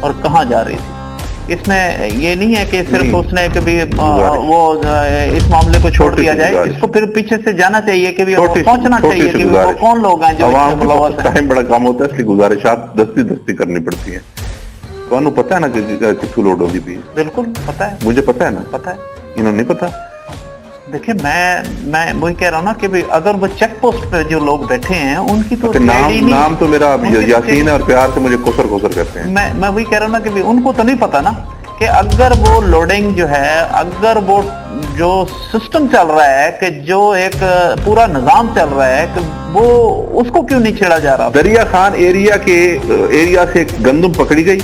اور کہاں جا رہی تھی. اس میں یہ نہیں ہے کہ صرف اس نے کبھی وہ اس معاملے کو چھوڑ دیا جائے, اس کو پھر پیچھے سے جانا چاہیے کہ پہنچنا چاہیے کہ وہ کون لوگ ہیں جو ٹائم بڑا کام ہوتا ہے, اس کی گزارشات دستی کرنی پڑتی ہیں. تو پتا ہے نا کہ کتوں لوڈ ہوگی بھی. بالکل پتا ہے, مجھے پتا ہے نا, پتا ہے, انہوں نے پتا. دیکھیں میں وہی کہہ رہا ہوں نا کہ اگر وہ چیک پوسٹ پہ جو لوگ بیٹھے ہیں ان کی تو نام تو میرا یاسین ہے اور پیار سے مجھے کوسر کرتے ہیں. میں وہی کہہ رہا ہوں نا کہ ان کو تو نہیں پتا نا کہ اگر وہ لوڈنگ جو ہے, اگر وہ جو سسٹم چل رہا ہے, کہ جو ایک پورا نظام چل رہا ہے, کہ وہ اس کو کیوں نہیں چھیڑا جا رہا. دریا خان ایریا سے گندم پکڑی گئی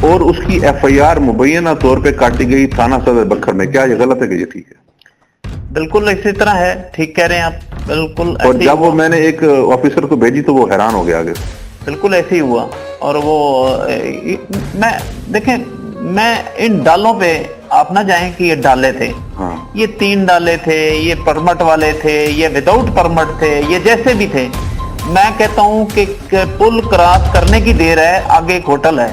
اور اس کی FIR مبینہ طور پہ کاٹی گئی تھانہ صدر بکھر میں. کیا یہ غلط ہے کہ یہ ٹھیک ہے؟ بالکل اسی طرح ہے, ٹھیک کہہ رہے ہیں آپ, بالکل. اور جب وہ میں نے ایک آفیسر کو بھیجی تو وہ حیران ہو گیا آگے. بالکل ایسے ہی ہوا. اور وہ میں دیکھیں, میں ان ڈالوں پہ آپ نہ جائیں کہ یہ ڈالے تھے, یہ 3 ڈالے تھے, یہ پرمٹ والے تھے, یہ وداؤٹ پرمٹ تھے, یہ جیسے بھی تھے. میں کہتا ہوں کہ پل کراس کرنے کی دیر ہے, آگے ایک ہوٹل ہے,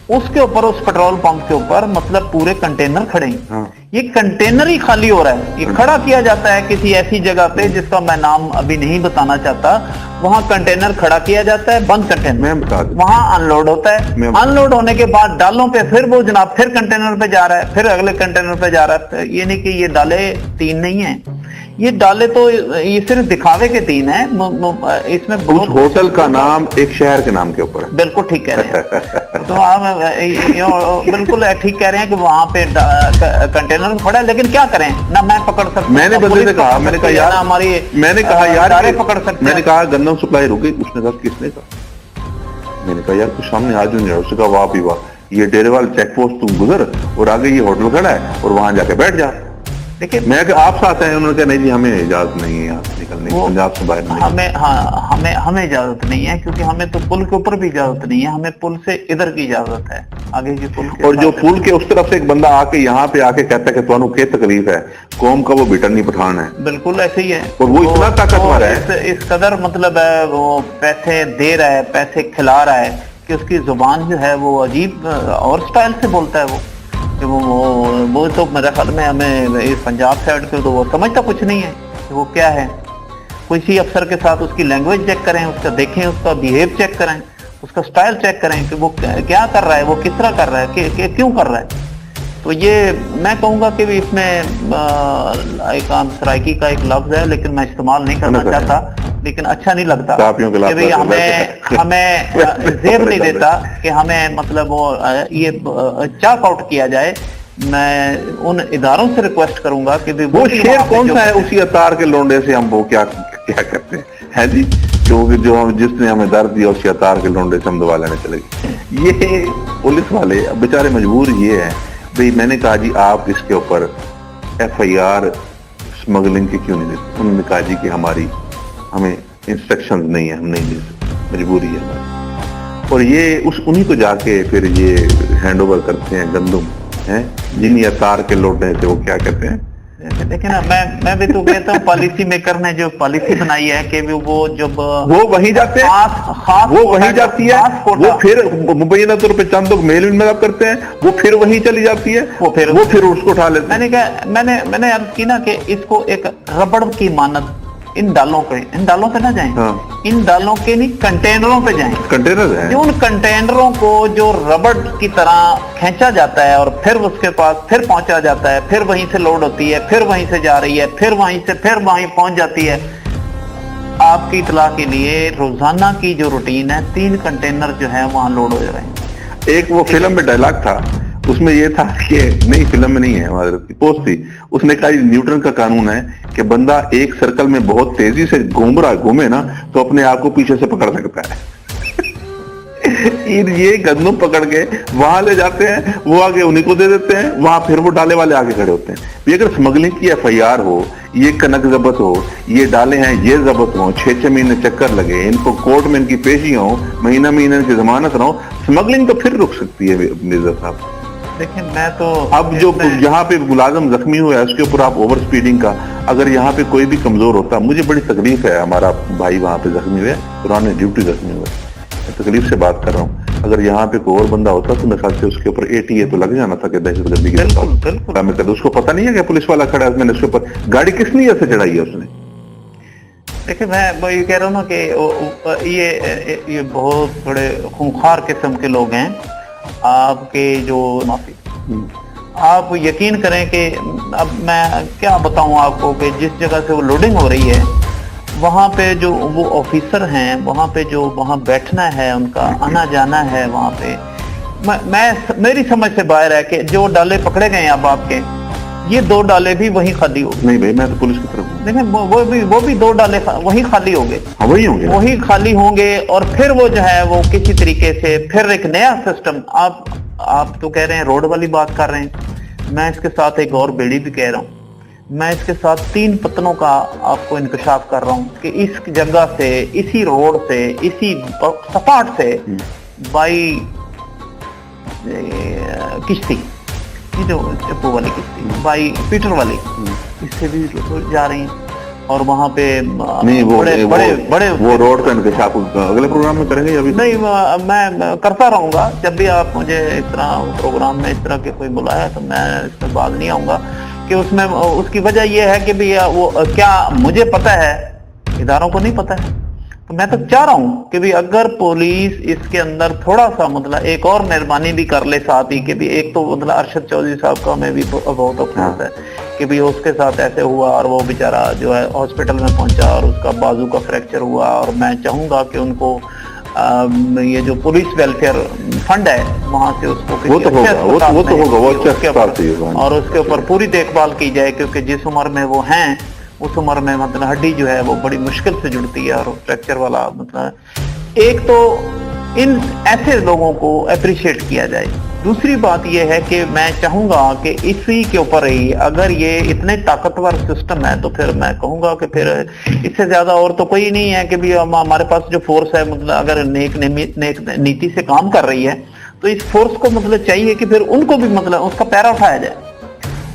اس کے اوپر, اس پیٹرول پمپ کے اوپر مطلب پورے کنٹینر کھڑے ہیں. یہ کنٹینر ہی خالی ہو رہا ہے, یہ کھڑا کیا جاتا ہے کسی ایسی جگہ پہ جس کا میں نام ابھی نہیں بتانا چاہتا. وہاں کنٹینر کھڑا کیا جاتا ہے, بند کنٹینر, وہاں ان لوڈ ہوتا ہے. ان لوڈ ہونے کے بعد ڈالوں پہ پھر وہ جناب پھر کنٹینر پہ جا رہا ہے, پھر اگلے کنٹینر پہ جا رہا ہے. یہ نہیں کہ یہ ڈالے 3 نہیں ہیں, یہ ڈالے تو یہ صرف دکھاوے کے 3 ہیں. اس میں اس ہوٹل کا نام ایک شہر کے نام کے اوپر ہے. بالکل ٹھیک کہہ رہے ہیں. تو آپ بالکل ٹھیک کہہ رہے ہیں کہ وہاں پہ کنٹینر کھڑا ہے, لیکن کیا کریں نا, میں پکڑ سکتا ہوں. میں نے بندے سے کہا, میں نے کہا یار, ہماری میں نے کہا یار پکڑ سکتے, میں نے کہا گندم سپلائی رک گئی. اس نے کہا کس نے کہا؟ میں نے کہا یار کچھ سامنے آج نہیں رہا. اس نے کہا واہ بھی واہ, یہ ڈیرے والا چیک پوسٹ تم گزر اور آگے یہ ہوٹل کھڑا ہے اور وہاں جا کے بیٹھ جا. دیکھیں میں کہ آپ ساتھ ہیں. انہوں نے کہا نہیں جی ہمیں اجازت نہیں ہے یہاں سے نکلنے کی, پنجاب سے باہر نہیں. ہمیں اجازت نہیں ہے, کیونکہ ہمیں تو پل کے اوپر بھی اجازت نہیں ہے, ہمیں پل سے ادھر کی اجازت ہے, آگے کی پل. اور جو پل کے اس طرف سے ایک بندہ آ کے یہاں پہ آ کے کہتا ہے کہ تمہوں کیا تکلیف ہے, قوم کا وہ بٹنی پٹھان ہے. بالکل ایسے ہی ہے, اور وہ اتنا طاقتور ہے, اس قدر مطلب ہے, وہ پیسے دے رہا ہے, پیسے کھلا رہا ہے کہ اس کی زبان جو ہے وہ عجیب اور سٹائل سے بولتا ہے. وہ تو میرے خیال میں ہمیں پنجاب سائڈ کے تو وہ سمجھتا کچھ نہیں ہے کہ وہ کیا ہے. کسی افسر کے ساتھ اس کی لینگویج چیک کریں, اس کا دیکھیں, اس کا بیہیو چیک کریں, اس کا سٹائل چیک کریں کہ وہ کیا کر رہا ہے, وہ کس طرح کر رہا ہے, کہ کیوں کر رہا ہے. تو یہ میں کہوں گا کہ اس میں ایک عام سرائکی کا ایک لفظ ہے, لیکن میں استعمال نہیں کرنا چاہتا, لیکن اچھا نہیں لگتا کہ ہمیں زیب نہیں دیتا کہ ہمیں مطلب وہ یہ چاک آؤٹ کیا جائے. میں ان اداروں سے ریکویسٹ کروں گا کہ وہ شیر کون سا ہے اسی اتار کے لونڈے سے ہم وہ کیا کرتے ہیں جی, جو جس نے ہمیں درد دیا اسی اتار کے لونڈے سے ہم دبا لینے چلے گئے. یہ پولیس والے بیچارے مجبور یہ ہے بھئی. میں نے کہا جی آپ اس کے اوپر FIR اسمگلنگ کی کیوں نہیں دیتے؟ انہوں نے کہا جی کہ ہمیں انسٹرکشنز نہیں ہیں, ہم نہیں دے سکتے, مجبوری ہے ہماری. اور یہ انہی کو جا کے پھر یہ ہینڈ اوور کرتے ہیں گندم ہیں, جنہیں اتار کے لوٹنے سے وہ کیا کہتے ہیں. دیکھیں نا, میں بھی تو کہتا ہوں پالیسی میکر نے جو پالیسی بنائی ہے کہ وہ جب وہ وہیں جاتے ہیں, وہ وہیں جاتی ہے, وہ پھر مبینہ طور پہ چند لوگ میل میں کرتے ہیں, وہ پھر وہیں چلی جاتی ہے, وہ پھر اس کو اٹھا لیتے ہیں. میں نے عرض کی نا کہ اس کو ایک ربڑ کی مانند ان ڈالوں پہ نہ جائیں, ان ڈالوں کے نہیں کنٹینروں پہ جائیں. کنٹینر ہیں, ان کنٹینروں کو جو ربڑ کی طرح کھینچا جاتا ہے اور پھر اس کے پاس پھر پہنچا جاتا ہے, پھر وہیں سے لوڈ ہوتی ہے, پھر وہیں سے جا رہی ہے, پھر وہیں سے پھر وہیں پہنچ جاتی ہے. آپ کی اطلاع کے لیے روزانہ کی جو روٹین ہے 3 کنٹینر جو ہے وہاں لوڈ ہو رہے ہیں. ایک وہ فلم میں ڈائلاگ تھا, اس میں یہ تھا کہ نہیں فلم میں نہیں ہے, معذرت کی پوسٹ تھی, اس نے کہا نیوٹن کا قانون ہے کہ بندہ ایک سرکل میں بہت تیزی سے گھومے نا تو اپنے آپ کو پیچھے سے پکڑ سکتا ہے. یہ گندم پکڑ کے وہاں لے جاتے ہیں, وہ آگے انہیں کو دے دیتے ہیں, وہاں پھر وہ ڈالے والے آگے کھڑے ہوتے ہیں. یہ اگر اسمگلنگ کی FIR ہو, یہ کنک ضبط ہو, یہ ڈالے ہیں یہ ضبط ہو, 6 مہینے چکر لگے, ان کو کورٹ میں ان کی پیشیاں ہو, مہینہ ان کی ضمانت نہ ہو, اسمگلنگ تو پھر رک سکتی ہے. مرزا صاحب دیکھیں, میں تو اب جو یہاں پہ ملازم زخمی ہوا ہے اس کے اوپر آپ اوور سپیڈنگ کا, اگر یہاں پہ کوئی بھی کمزور ہوتا, مجھے بڑی تکلیف ہے, ہمارا بھائی وہاں پہ زخمی ہوئے, پرانے ڈیوٹی زخمی ہوئے, تکلیف سے بات کر رہا ہوں. اگر یہاں پہ کوئی اور بندہ ہوتا تو میرے خیال سے اس کے اوپر ATA تو لگ جانا تھا کہ دہشت گردی کی بالکل اس کو پتہ نہیں ہے کہ پولیس والا کھڑا ہے, میں نے اس کے اوپر گاڑی کس لیے ایسے چڑھائی ہے اس نے. دیکھیں میں یہ کہہ رہا ہوں نا کہ یہ بہت بڑے خونخوار قسم کے لوگ ہیں. آپ کے جو معافی آپ یقین کریں کہ اب میں کیا بتاؤں آپ کو کہ جس جگہ سے وہ لوڈنگ ہو رہی ہے وہاں پہ جو وہ آفیسر ہیں وہاں پہ جو وہاں بیٹھنا ہے ان کا آنا جانا ہے وہاں پہ میری سمجھ سے باہر ہے کہ جو ڈالے پکڑے گئے ہیں اب آپ کے یہ 2 ڈالے بھی وہیں خالی ہو گئے. نہیں بھائی میں تو پولیس کی طرف ہوں. دیکھیں وہ بھی 2 ڈالے وہیں خالی ہو گئے. وہی ہوں گے وہی خالی ہوں گے اور پھر وہ جو ہے وہ کسی طریقے سے پھر ایک نیا سسٹم آپ تو کہہ رہے ہیں روڈ والی بات کر رہے ہیں. میں اس کے ساتھ ایک اور بیڑی بھی کہہ رہا ہوں. میں اس کے ساتھ 3 پتنوں کا آپ کو انکشاف کر رہا ہوں کہ اس جگہ سے اسی روڈ سے اسی سپاٹ سے بائی کشتی جو چپو والی کشتی بائی پیٹر والی اس سے بھی جا رہی ہیں اور وہاں پہ بڑے وہ روڈ کا انکشاف اگلے پروگرام میں کریں گے ابھی نہیں میں کرتا رہوں گا. جب بھی آپ مجھے اس طرح پروگرام میں اس طرح کے کوئی بلایا تو میں اس میں بعد نہیں آؤں گا کہ اس میں اس کی وجہ یہ ہے کہ بھی وہ کیا مجھے پتہ ہے اداروں کو نہیں پتہ ہے. تو میں تو چاہ رہا ہوں کہ بھی اگر پولیس اس کے اندر تھوڑا سا مطلب ایک اور مہربانی بھی کر لے ساتھ ہی کہ بھی ایک تو مطلب ارشد چودھری صاحب کا میں بھی بہت افسوس ہے کہ بھی اس کے ساتھ ایسے ہوا اور وہ بیچارہ جو ہے ہاسپٹل میں پہنچا اور اس کا بازو کا فریکچر ہوا. اور میں چاہوں گا کہ ان کو یہ جو پولیس ویلفیئر فنڈ ہے وہاں سے اس کو اور اس کے اوپر پوری دیکھ بھال کی جائے کیونکہ جس عمر میں وہ ہیں اس عمر میں مطلب ہڈی جو ہے وہ بڑی مشکل سے جڑتی ہے اور فریکچر والا مطلب ایک تو ان ایسے لوگوں کو اپریشیٹ کیا جائے. دوسری بات یہ ہے کہ میں چاہوں گا کہ اسی کے اوپر ہی اگر یہ اتنے طاقتور سسٹم ہے تو پھر میں کہوں گا کہ پھر اس سے زیادہ اور تو کوئی نہیں ہے کہ بھی ہمارے پاس جو فورس ہے مطلب اگر نیک نیتی سے کام کر رہی ہے تو اس فورس کو مطلب چاہیے کہ پھر ان کو بھی مطلب اس کا پیرا اٹھایا جائے,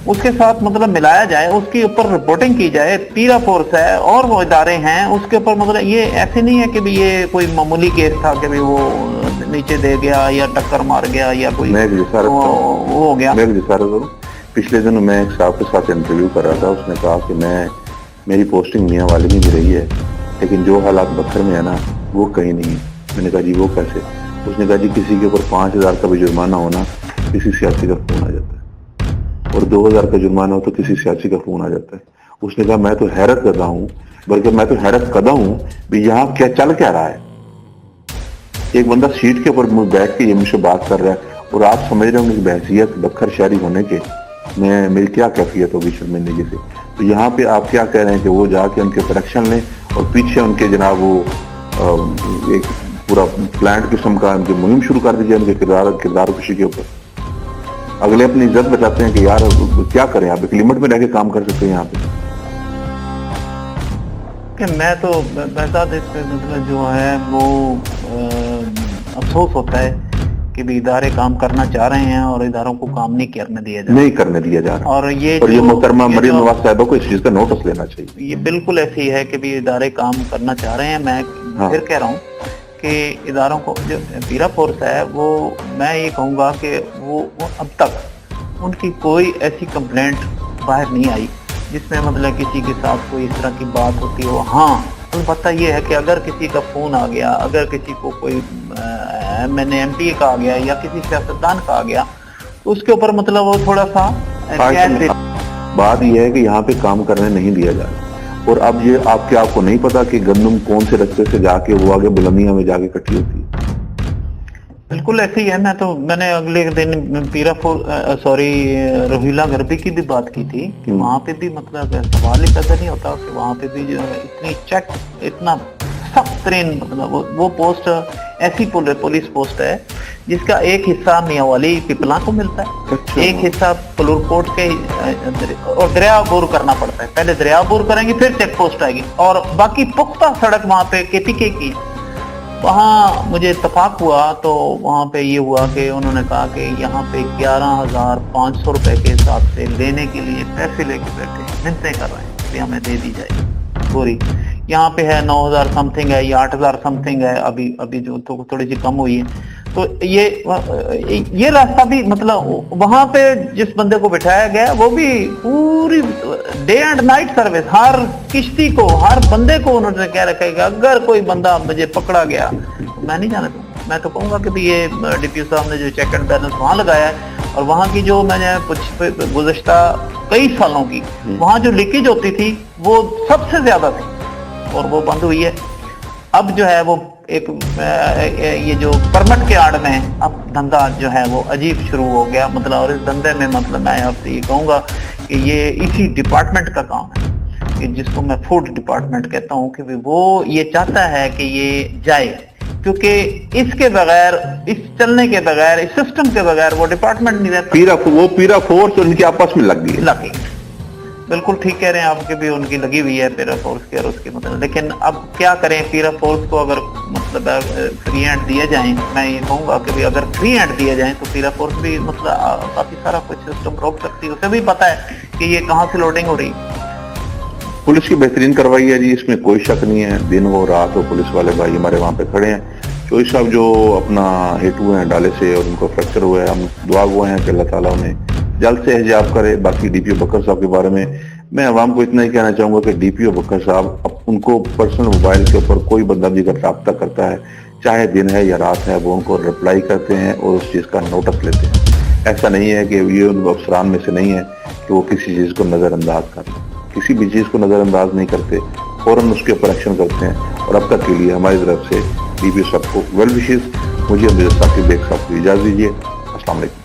اس کے ساتھ مطلب ملایا جائے, اس کے اوپر رپورٹنگ کی جائے. پیرا فورس ہے اور وہ ادارے ہیں اس کے اوپر مطلب یہ ایسے نہیں ہے کہ بھی یہ کوئی معمولی کیس تھا کہ بھی وہ نیچے دے گیا یا ٹکر مار گیا یا کوئی ہو گیا. پچھلے دنوں میں ایک صاحب کے ساتھ انٹرویو کر رہا تھا. اس نے کہا کہ میری پوسٹنگ میاں والے میں بھی رہی ہے لیکن جو حالات بکھر میں ہے نا وہ کہیں نہیں. میں نے کہا جی وہ کیسے؟ اس نے کہا جی کسی کے اوپر 5,000 کا بھی جرمانہ ہونا کسی سیاسی کا فون آ جاتا ہے اور 2,000 کا جرمانہ ہو تو کسی سیاسی کا فون آ جاتا ہے. اس نے کہا میں تو حیرت کر رہا ہوں, بلکہ میں تو حیرت کرتا ہوں بھی یہاں کیا چل کیا رہا ہے. ایک بندہ سیٹ کے اوپر بیٹھ کے یہ مجھ سے بات کر رہا ہے اور آپ سمجھ رہے ہوں گے کہ بحیثیت بکھر شہری ہونے کے میری کیا کیفیت ہوگی شرمندگی سے. تو یہاں پہ آپ کیا کہہ رہے ہیں کہ وہ جا کے ان کے پروڈکشن لیں اور پیچھے ان کے جناب وہ ایک پورا پلانٹ قسم کا ان کی مہم شروع کر دیجیے ان کے کردار کشی کے اوپر. اگلے اپنی عزت بچاتے ہیں کہ یار کیا کریں, آپ ایک لمٹ میں رہ کے کام کر سکتے ہیں یہاں پہ. کہ میں تو بہت اس پہ مطلب جو ہے وہ افسوس ہوتا ہے کہ بھی ادارے کام کرنا چاہ رہے ہیں اور اداروں کو کام نہیں کرنے دیا جا رہا. اور یہ محترمہ مریم نواز صاحبہ کو اس چیز کا نوٹس لینا چاہیے. یہ بالکل ایسی ہے کہ بھی ادارے کام کرنا چاہ رہے ہیں. میں پھر کہہ رہا ہوں کہ اداروں کو جو پیرا فورس ہے وہ میں یہ کہوں گا کہ وہ اب تک ان کی کوئی ایسی کمپلینٹ باہر نہیں آئی جس میں مطلب کسی کے ساتھ کوئی اس طرح کی بات ہوتی ہو. ہاں البتہ یہ ہے کہ اگر کسی کا فون آ گیا, اگر کسی کو کوئی MP کا آ گیا یا کسی سیاستدان کا آ گیا تو اس کے اوپر مطلب وہ تھوڑا سا بات یہ ہے کہ یہاں پہ کام کرنے نہیں دیا جا رہا. اور اب یہ آپ کو نہیں پتا کہ گندم کون سے رستے سے جا کے وہ آگے بلندیاں میں جا کے کٹھی ہوتی ہے. بالکل ایسے ہی ہے. میں نے اگلے دن روہیلا غربی کی بھی بات کی تھی کہ وہاں پہ بھی مطلب سوال ہی پیدا نہیں ہوتا کہ وہاں پہ بھی جو ہے اتنی چیک اتنا سخت ترین مطلب وہ پوسٹ ایسی پولیس پوسٹ ہے جس کا ایک حصہ میاں والی پپلا کو ملتا ہے, ایک حصہ پلور کوٹ کے اور دریا عبور کرنا پڑتا ہے. پہلے دریا عبور کریں گے پھر چیک پوسٹ آئے گی اور باقی پختہ سڑک وہاں پہ KPK کی. وہاں مجھے اتفاق ہوا تو وہاں پہ یہ ہوا کہ انہوں نے کہا کہ یہاں پہ 11,500 روپے کے حساب سے لینے کے لیے پیسے لے کے بیٹھے منتیں کر رہے ہیں کہ ہمیں دے دی جائے پوری. یہاں پہ ہے 9,000 سم تھنگ ہے یا 8,000 سم تھنگ ہے, ابھی جو تھوڑی سی کم ہوئی ہے. تو یہ راستہ بھی مطلب وہاں پہ جس بندے کو بٹھایا گیا وہ بھی پوری ڈے اینڈ نائٹ سروس، ہر کشتی کو ہر بندے کو انہوں نے کہہ رکھا ہے کہ اگر کوئی بندہ مجھے پکڑا گیا میں نہیں جانا دوں. میں تو کہوں گا کہ بھی یہ ڈی پی او صاحب نے جو چیک اینڈ بیلنس وہاں لگایا ہے، اور وہاں کی جو میں نے گزشتہ کئی سالوں کی وہاں جو لیکیج ہوتی تھی وہ سب سے زیادہ تھی اور وہ بند ہوئی ہے. اب جو ہے وہ ایک یہ جو پرمٹ کے آڑ میں اب دھندا جو ہے وہ عجیب شروع ہو گیا مطلب. اور اس دھندے میں مطلب میں آپ سے یہ کہوں گا کہ یہ اسی ڈپارٹمنٹ کا کام ہے کہ جس کو میں فوڈ ڈپارٹمنٹ کہتا ہوں کہ وہ یہ چاہتا ہے کہ یہ جائے، کیونکہ اس کے بغیر، اس چلنے کے بغیر، اس سسٹم کے بغیر وہ ڈپارٹمنٹ نہیں رہتا. وہ پیرا فورس ان کی آپس میں لگ گئی. بالکل ٹھیک کہہ رہے ہیں آپ کے بھی ان کی لگی ہوئی ہے پیرا فورس کی اور اس کی مطلب. لیکن اب کیا کریں، پیرا فورس کو اگر مطلب فری ہینڈ دیے جائیں، میں یہ کہوں گا کہ اگر فری ہینڈ دیے جائیں تو پیرا فورس بھی مطلب کافی سارا کچھ سسٹم روک سکتی ہے. اسے بھی پتا ہے کہ یہ کہاں سے لوڈنگ ہو رہی. پولیس کی بہترین کارروائی ہے جی، اس میں کوئی شک نہیں ہے. دن ہو رات ہو پولیس والے بھائی ہمارے وہاں پہ کھڑے ہیں. چوہی صاحب جو اپنا ہٹ ہوئے ہیں ڈالے سے اور ان کو فریکچر ہوا ہے، ہم دعا گو ہیں کہ اللہ تعالیٰ انہیں جلد سے احتجاج کرے. باقی ڈی پی او بکر صاحب کے بارے میں عوام کو اتنا ہی کہنا چاہوں گا کہ ڈی پی او بکر صاحب ان کو پرسنل موبائل کے اوپر کوئی بندہ بھی اگر رابطہ کرتا ہے، چاہے دن ہے یا رات ہے، وہ ان کو رپلائی کرتے ہیں اور اس چیز کا نوٹس لیتے ہیں. ایسا نہیں ہے کہ یہ ان افسران میں سے نہیں ہے کہ وہ کسی چیز کو نظر انداز کر لیں. کسی بھی چیز کو نظر انداز نہیں کرتے، فوراً اس کے اوپر ایکشن کرتے ہیں. اور اب تک کے لیے ہماری طرف سے ڈی پی او صاحب کو ویل وشز. مجھے ثاقب بیگ صاحب کو اجازت دیجیے. السلام علیکم.